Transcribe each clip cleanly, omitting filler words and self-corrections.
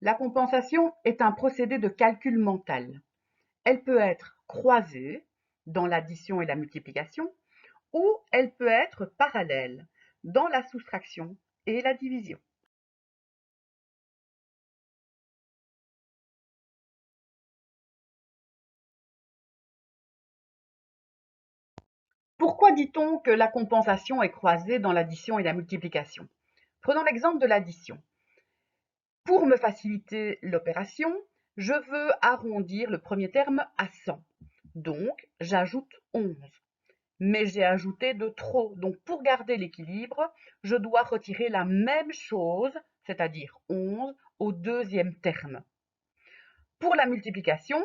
La compensation est un procédé de calcul mental. Elle peut être croisée dans l'addition et la multiplication ou elle peut être parallèle dans la soustraction et la division. Pourquoi dit-on que la compensation est croisée dans l'addition et la multiplication? Prenons l'exemple de l'addition. Pour me faciliter l'opération, je veux arrondir le premier terme à 100. Donc, j'ajoute 11. Mais j'ai ajouté de trop. Donc, pour garder l'équilibre, je dois retirer la même chose, c'est-à-dire 11, au deuxième terme. Pour la multiplication,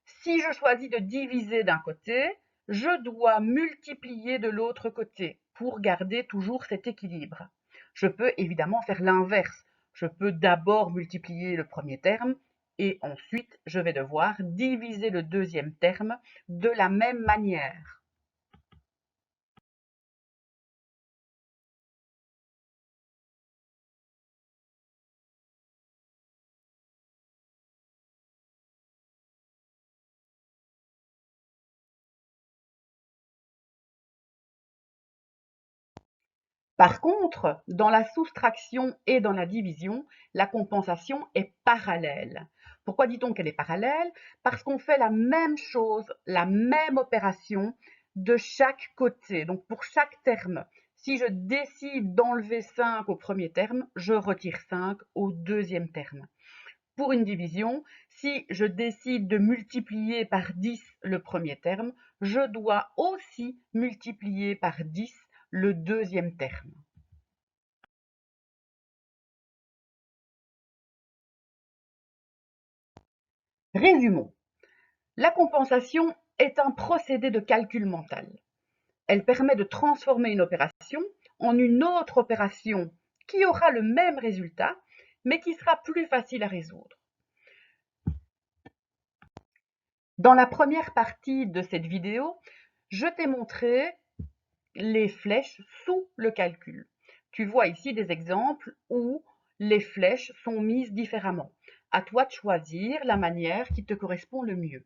si je choisis de diviser d'un côté, je dois multiplier de l'autre côté pour garder toujours cet équilibre. Je peux évidemment faire l'inverse. Je peux d'abord multiplier le premier terme et ensuite je vais devoir diviser le deuxième terme de la même manière. Par contre, dans la soustraction et dans la division, la compensation est parallèle. Pourquoi dit-on qu'elle est parallèle? Parce qu'on fait la même chose, la même opération de chaque côté. Donc pour chaque terme, si je décide d'enlever 5 au premier terme, je retire 5 au deuxième terme. Pour une division, si je décide de multiplier par 10 le premier terme, je dois aussi multiplier par 10 le deuxième terme. Résumons. La compensation est un procédé de calcul mental. Elle permet de transformer une opération en une autre opération qui aura le même résultat, mais qui sera plus facile à résoudre. Dans la première partie de cette vidéo, je t'ai montré les flèches sous le calcul. Tu vois ici des exemples où les flèches sont mises différemment. À toi de choisir la manière qui te correspond le mieux.